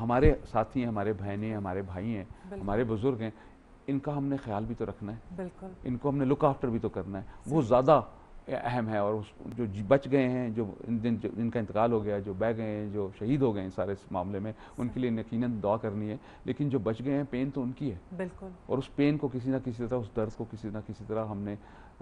ہمارے ساتھی ہیں, ہمارے بہنیں ہیں, ہمارے بھائی ہیں, ہمارے بزرگ ہیں, ان کا ہم نے خیال بھی تو رکھنا ہے, بالکل ان کو ہم نے لک آفٹر بھی تو کرنا ہے, وہ زیادہ اہم ہے. اور جو بچ گئے ہیں, جو جن کا انتقال ہو گیا, جو بہ گئے ہیں, جو شہید ہو گئے ہیں سارے اس معاملے میں, ان کے لیے یقیناً دعا کرنی ہے. لیکن جو بچ گئے ہیں, پین تو ان کی ہے, بالکل, اور اس پین کو کسی نہ کسی طرح, اس درد کو کسی نہ کسی طرح ہم نے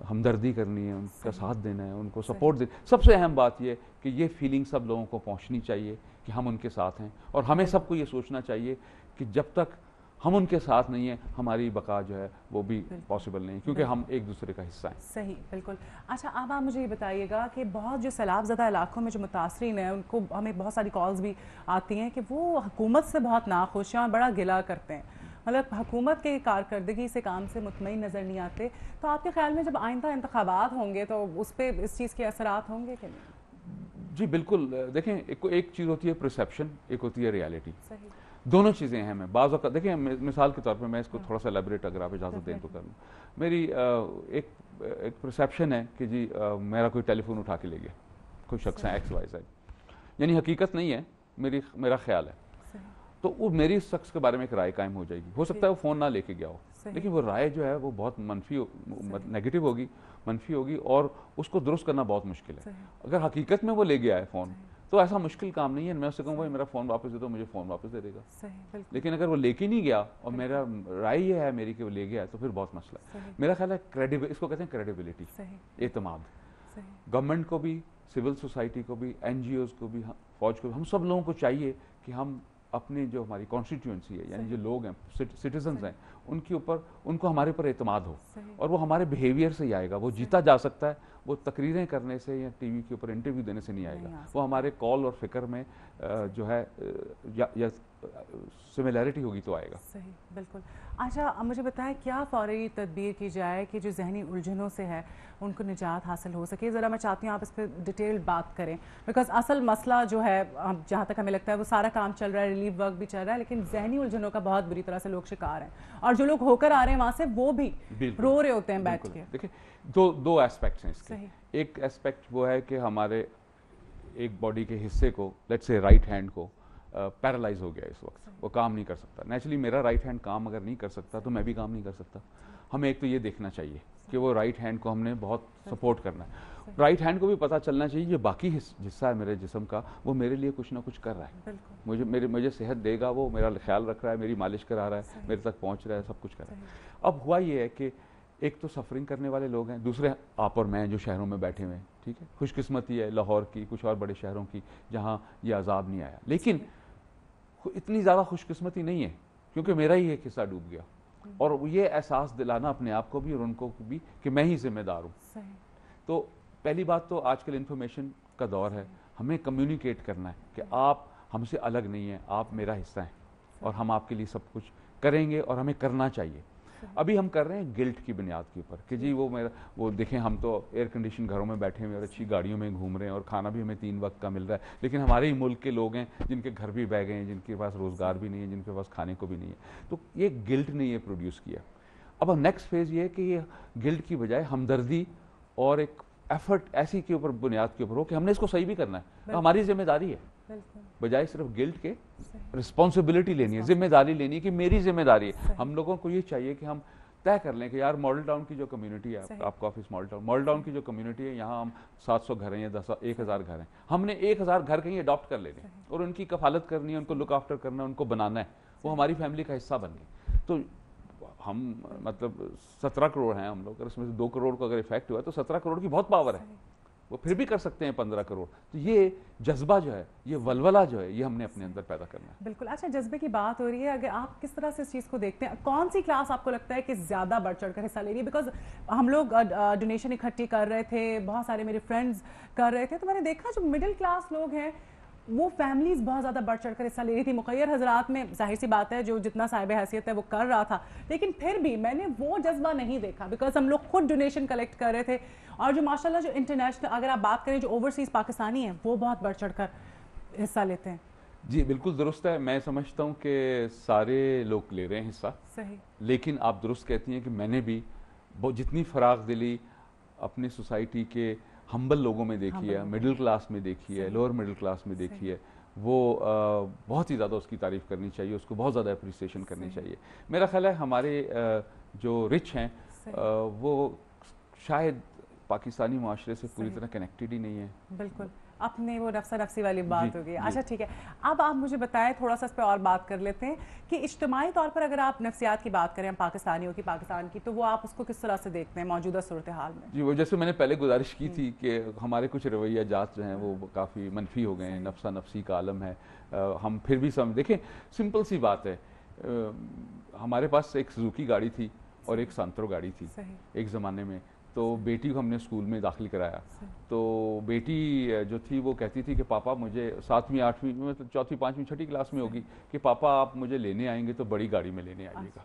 ہمدردی کرنی ہے, ان کا ساتھ دینا ہے, ان کو سپورٹ دینا. سب سے اہم بات یہ کہ یہ فیلنگ سب لوگوں کو پہنچنی چاہیے کہ ہم ان کے ساتھ ہیں, اور ہمیں سب کو یہ سوچنا چاہیے کہ جب تک ہم ان کے ساتھ نہیں ہیں, ہماری بقا جو ہے وہ بھی پاسبل نہیں, کیونکہ ہم ایک دوسرے کا حصہ ہیں. صحیح, بالکل. اچھا, اب آپ مجھے یہ بتائیے گا کہ بہت جو سیلاب زدہ علاقوں میں جو متاثرین ہیں, ان کو ہمیں بہت ساری کالز بھی آتی ہیں کہ وہ حکومت سے بہت ناخوش ہیں اور بڑا گلہ کرتے ہیں, مطلب حکومت کے کارکردگی سے, کام سے مطمئن نظر نہیں آتے. تو آپ کے خیال میں جب آئندہ انتخابات ہوں گے تو اس پہ اس چیز کے اثرات ہوں گے کہ نہیں؟ جی بالکل. دیکھیں, ایک چیز ہوتی ہے پرسیپشن, ایک ہوتی ہے ریالٹی. صحیح, دونوں چیزیں اہم ہیں. بعض اوقات دیکھیں, مثال کے طور پہ میں اس کو تھوڑا سا ایلیبریٹ اگر آپ اجازت دیں تو کر لوں. میری ایک پرسیپشن ہے کہ جی میرا کوئی ٹیلی فون اٹھا کے لے گیا, کوئی شخص ہے ایکس وائی زیڈ, یعنی حقیقت نہیں ہے, میرا خیال ہے, تو وہ میری اس شخص کے بارے میں ایک رائے قائم ہو جائے گی. ہو سکتا ہے وہ فون نہ لے کے گیا ہو, لیکن وہ رائے جو ہے وہ بہت نیگیٹو ہوگی, منفی ہوگی, اور اس کو درست کرنا بہت مشکل ہے. اگر حقیقت میں وہ لے گیا ہے فون, تو ایسا مشکل کام نہیں ہے, میں اس سے کہوں بھائی میرا فون واپس دے دو, مجھے فون واپس دے دے گا. لیکن اگر وہ لے کے نہیں گیا اور میرا رائے یہ ہے میری کہ وہ لے گیا ہے, تو پھر بہت مسئلہ ہے. میرا خیال ہے اس کو کہتے ہیں کریڈیبلٹی, اعتماد. گورنمنٹ کو بھی, سول سوسائٹی کو بھی, این جی اوز کو بھی, فوج کو بھی, ہم سب لوگوں کو چاہیے کہ ہم اپنی جو ہماری کانسٹیٹیوئنسی ہے, یعنی جو لوگ ہیں, سٹیزنز ہیں, ان کو ہمارے پر اعتماد ہو, اور وہ ہمارے بیہیویئر سے ہی آئے گا. وہ جیتا جا سکتا ہے, وہ تقریریں کرنے سے یا ٹی وی کے اوپر انٹرویو دینے سے نہیں آئے گا. وہ ہمارے کال اور فکر میں جو ہے یا سملیرٹی ہوگی تو آئے گا. صحیح, بالکل. اچھا, مجھے بتائیں کیا فوری تدبیر کی جائے کہ جو ذہنی الجھنوں سے ہے ان کو نجات حاصل ہو سکے؟ ذرا میں چاہتی ہوں آپ اس پہ ڈیٹیل بات کریں, بیکاز اصل مسئلہ جو ہے جہاں تک ہمیں لگتا ہے وہ سارا کام چل رہا ہے, ریلیف ورک بھی چل رہا ہے, لیکن ذہنی الجھنوں کا بہت بری طرح سے لوگ شکار ہیں, اور جو لوگ ہو کر آ رہے ہیں وہاں سے وہ بھی رو رہے ہوتے ہیں بیٹھ کے. دیکھیں, دو ایسپیکٹس ہیں اس کے. ایک ایسپیکٹ وہ ہے کہ ہمارے ایک باڈی کے حصے کو, لیٹس سے رائٹ ہینڈ کو, پیرالائز ہو گیا اس وقت, وہ کام نہیں کر سکتا. نیچرلی میرا رائٹ ہینڈ کام اگر نہیں کر سکتا تو میں بھی کام نہیں کر سکتا. ہمیں ایک تو یہ دیکھنا چاہیے کہ وہ رائٹ ہینڈ کو ہم نے بہت سپورٹ کرنا ہے. رائٹ ہینڈ کو بھی پتہ چلنا چاہیے یہ باقی حصہ ہے میرے جسم کا, وہ میرے لیے کچھ نہ کچھ کر رہا ہے, مجھے صحت دے گا, وہ میرا خیال رکھ رہا ہے, میری مالش کرا رہا ہے, میرے تک پہنچ رہا ہے, سب کچھ کر رہا ہے. اب ہوا یہ ہے کہ ایک تو سفرنگ کرنے والے لوگ ہیں, دوسرے آپ اور میں جو شہروں میں بیٹھے ہوئے ہیں, ٹھیک ہے, خوش قسمتی ہے لاہور کی, کچھ اور بڑے شہروں کی جہاں یہ عذاب نہیں آیا. لیکن اتنی زیادہ خوش قسمتی نہیں ہے, کیونکہ میرا ہی ایک حصہ ڈوب گیا, اور یہ احساس دلانا اپنے آپ کو بھی اور ان کو بھی کہ میں ہی ذمہ دار ہوں. تو پہلی بات تو آج کل انفارمیشن کا دور ہے, ہمیں کمیونیکیٹ کرنا ہے کہ آپ ہم سے الگ نہیں ہیں, آپ میرا حصہ ہیں, اور ہم آپ کے لیے سب کچھ کریں گے, اور ہمیں کرنا چاہیے. ابھی ہم کر رہے ہیں گلٹ کی بنیاد کے اوپر کہ جی وہ دیکھیں, ہم تو ایئر کنڈیشن گھروں میں بیٹھے ہوئے اور اچھی گاڑیوں میں گھوم رہے ہیں, اور کھانا بھی ہمیں 3 وقت کا مل رہا ہے, لیکن ہمارے ہی ملک کے لوگ ہیں جن کے گھر بھی بہ گئے ہیں, جن کے پاس روزگار بھی نہیں ہے, جن کے پاس کھانے کو بھی نہیں ہے. تو یہ گلٹ نے یہ پروڈیوس کیا. اب نیکسٹ فیز یہ ہے کہ یہ گلٹ کی بجائے ہمدردی اور ایک ایفرٹ ایسی کے اوپر بنیاد کے اوپر ہو کہ ہم نے اس کو صحیح بھی کرنا ہے, ہماری ذمہ داری ہے, بجائے صرف گلٹ کے رسپانسبلٹی لینی ہے, ذمہ داری لینی ہے کہ میری ذمہ داری ہے. ہم لوگوں کو یہ چاہیے کہ ہم طے کر لیں کہ یار ماڈل ٹاؤن کی جو کمیونٹی ہے, آپ کا آفس ماڈل ٹاؤن کی جو کمیونٹی ہے, یہاں ہم 700 گھر ہیں یا 1000 گھر ہیں, ہم نے 1000 گھر کہیں اڈاپٹ کر لینے اور ان کی کفالت کرنی ہے, ان کو لک آفٹر کرنا ہے, ان کو بنانا ہے, وہ ہماری فیملی کا حصہ بن گئے. تو ہم مطلب 17 کروڑ ہیں ہم لوگ, اگر اس میں سے 2 کروڑ کو اگر افیکٹ ہوا تو 17 کروڑ کی بہت پاور ہے, وہ پھر بھی کر سکتے ہیں 15 کروڑ. تو یہ جذبہ جو ہے, یہ ولولہ جو ہے, یہ ہم نے اپنے اندر پیدا کرنا ہے. بالکل. اچھا, جذبے کی بات ہو رہی ہے, اگر آپ کس طرح سے اس چیز کو دیکھتے ہیں, کون سی کلاس آپ کو لگتا ہے کہ زیادہ بڑھ چڑھ کر حصہ لے رہی ہے؟ بیکاز ہم لوگ ڈونیشن اکٹھی کر رہے تھے, بہت سارے میرے فرینڈز کر رہے تھے, تو میں نے دیکھا جو مڈل کلاس لوگ ہیں وہ فیملیز بہت زیادہ بڑھ چڑھ کر حصہ لے رہی تھی. مخیر حضرات میں ظاہر سی بات ہے جو جتنا صاحب حیثیت ہے وہ کر رہا تھا, لیکن پھر بھی میں نے وہ جذبہ نہیں دیکھا, بیکاز ہم لوگ خود ڈونیشن کلیکٹ کر رہے تھے. اور جو ماشاءاللہ جو انٹرنیشنل اگر آپ بات کریں جو اوورسیز پاکستانی ہیں وہ بہت بڑھ چڑھ کر حصہ لیتے ہیں. جی بالکل درست ہے, میں سمجھتا ہوں کہ سارے لوگ لے رہے ہیں حصہ, صحیح, لیکن آپ درست کہتی ہیں کہ میں نے بھی جتنی فراغ دلی اپنی سوسائٹی کے ہمبل لوگوں میں دیکھی ہے, مڈل کلاس میں دیکھی ہے, لوور مڈل کلاس میں دیکھی ہے, وہ بہت ہی زیادہ اس کی تعریف کرنی چاہیے, اس کو بہت زیادہ اپریسیشن کرنی چاہیے. میرا خیال ہے ہمارے جو رچ ہیں وہ شاید پاکستانی معاشرے سے پوری طرح کنیکٹڈ ہی نہیں ہے. بالکل اپنے وہ نفسا نفسی والی بات ہوگی. اچھا ٹھیک ہے, اب آپ مجھے بتائیں, تھوڑا سا اس پہ اور بات کر لیتے ہیں کہ اجتماعی طور پر اگر آپ نفسیات کی بات کریں پاکستانیوں کی, پاکستان کی, تو وہ آپ اس کو کس طرح سے دیکھتے ہیں موجودہ صورتحال میں؟ جی, وہ جیسے میں نے پہلے گزارش کی تھی کہ ہمارے کچھ رویہ جات جو ہیں وہ کافی منفی ہو گئے ہیں, نفسا نفسی کا عالم ہے. ہم پھر بھی دیکھیں سمپل سی بات ہے, ہمارے پاس ایک سوزوکی گاڑی تھی اور ایک سانترو گاڑی تھی ایک زمانے میں. تو بیٹی کو ہم نے اسکول میں داخل کرایا, تو بیٹی جو تھی وہ کہتی تھی کہ پاپا مجھے 7ویں 8ویں میں, 4تھی 5ویں 6ٹھی کلاس میں ہوگی, کہ پاپا آپ مجھے لینے آئیں گے تو بڑی گاڑی میں لینے آئیے گا.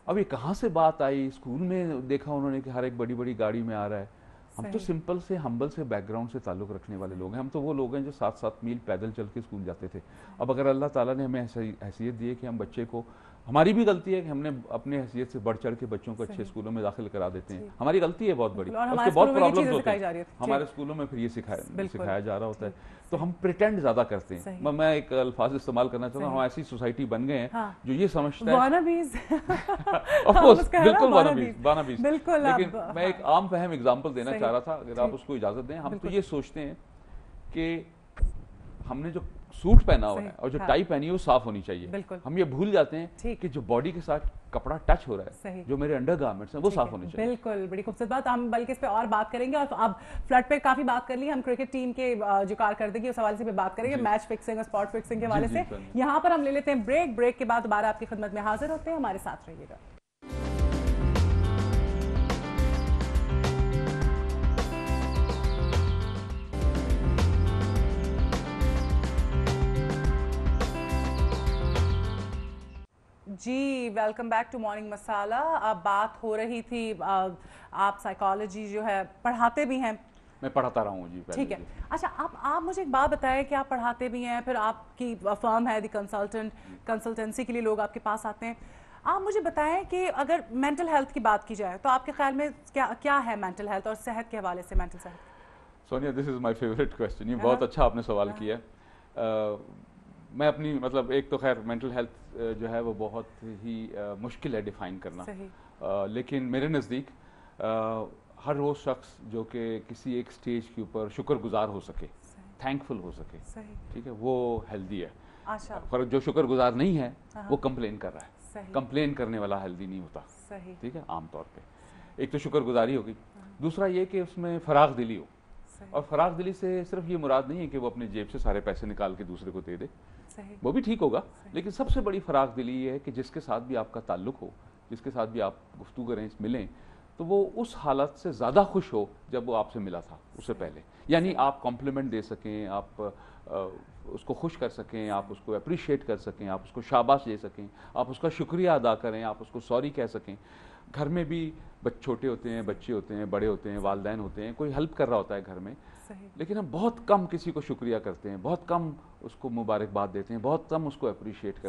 اب یہ کہاں سے بات آئی؟ اسکول میں دیکھا انہوں نے کہ ہر ایک بڑی بڑی گاڑی میں آ رہا ہے. ہم تو سمپل سے ہمبل سے بیک گراؤنڈ سے تعلق رکھنے والے لوگ ہیں. ہم تو وہ لوگ ہیں جو 7 میل پیدل چل کے اسکول جاتے تھے. اب اگر اللہ تعالیٰ نے ہمیں حیثیت دی ہے کہ ہم بچے کو, ہماری بھی غلطی ہے کہ ہم نے اپنے حیثیت سے بڑھ چڑھ کے بچوں کو اچھے اسکولوں میں داخل کرا دیتے ہیں, ہماری غلطی ہے بہت بڑی, اس کے بہت پرابلمز ہوتے ہیں. ہمارے اسکولوں میں پھر یہ سکھایا جا رہا ہوتا ہے, تو ہم پریٹینڈ زیادہ کرتے ہیں. میں ایک الفاظ استعمال کرنا چاہتا ہوں, ہم ایسی سوسائٹی بن گئے ہیں جو یہ سمجھتا ہے بالکل وانابیز. لیکن میں ایک عام فہم اگزامپل دینا چاہ رہا تھا, اگر آپ اس کو اجازت دیں. ہم تو یہ سوچتے ہیں کہ ہم نے جو سوٹ پہنا ہوا ہے اور جو ٹائی پہنی ہے وہ صاف ہونی چاہیے. ہم یہ بھول جاتے ہیں کہ جو باڈی کے ساتھ کپڑا ٹچ ہو رہا ہے, جو میرے انڈر گارمنٹس ہیں, وہ صاف ہونے چاہیے. بالکل, بڑی خوبصورت بات. ہم بلکہ اس پہ اور بات کریں گے, اور اب فلڈ پہ کافی بات کر لی. ہم کرکٹ ٹیم کے جو کارکردگی اس حوالے سے بات کریں گے, میچ فکسنگ اور اسپاٹ فکسنگ کے حوالے سے. یہاں پر ہم لے لیتے ہیں بریک. بریک کے بعد دوبارہ آپ کی خدمت میں حاضر ہوتے ہیں, ہمارے ساتھ رہیے گا. جی, ویلکم بیک ٹو مارننگ مسالہ. اب بات ہو رہی تھی, آپ سائیکالوجی جو ہے پڑھاتے بھی ہیں. میں پڑھاتا رہا ہوں. جی ٹھیک ہے. اچھا, آپ مجھے ایک بات بتائیں کہ آپ پڑھاتے بھی ہیں, پھر آپ کی فرم ہے دی کنسلٹنسی کے لیے لوگ آپ کے پاس آتے ہیں. آپ مجھے بتائیں کہ اگر مینٹل ہیلتھ کی بات کی جائے تو آپ کے خیال میں کیا ہے مینٹل ہیلتھ, اور صحت کے حوالے سے مینٹل صحت؟ سونیا, دس از مائی فیوریٹ کویسچن. یہ بہت اچھا آپ نے سوال کیا. میں اپنی مطلب ایک تو خیر مینٹل ہیلتھ جو ہے وہ بہت ہی مشکل ہے ڈیفائن کرنا, لیکن میرے نزدیک ہر وہ شخص جو کہ کسی ایک سٹیج کے اوپر شکر گزار ہو سکے, تھینکفل ہو سکے, ٹھیک ہے, وہ ہیلدی ہے. پر جو شکر گزار نہیں ہے وہ کمپلین کر رہا ہے. کمپلین کرنے والا ہیلدی نہیں ہوتا, ٹھیک ہے, عام طور پہ. ایک تو شکر گزاری ہوگی, دوسرا یہ کہ اس میں فراغ دلی ہو. اور فراغ دلی سے صرف یہ مراد نہیں ہے کہ وہ اپنے جیب سے سارے پیسے نکال کے دوسرے کو دے دے, وہ بھی ٹھیک ہوگا, لیکن سب سے بڑی فراغ دلی یہ ہے کہ جس کے ساتھ بھی آپ کا تعلق ہو, جس کے ساتھ بھی آپ گفتگو کریں, ملیں, تو وہ اس حالت سے زیادہ خوش ہو جب وہ آپ سے ملا تھا اس سے پہلے. یعنی آپ کمپلیمنٹ دے سکیں, آپ اس کو خوش کر سکیں, آپ اس کو اپریشیٹ کر سکیں, آپ اس کو شاباش دے سکیں, آپ اس کا شکریہ ادا کریں, آپ اس کو سوری کہہ سکیں. گھر میں بھی چھوٹے ہوتے ہیں, بچے ہوتے ہیں, بڑے ہوتے ہیں, والدین ہوتے ہیں, کوئی ہیلپ کر رہا ہوتا ہے گھر میں, لیکن ہم بہت کم کسی کو شکریہ کرتے ہیں, بہت کم اس کو مبارکباد دیتے ہیں, بہت کم اس کو اپریشیٹ کرتے ہیں.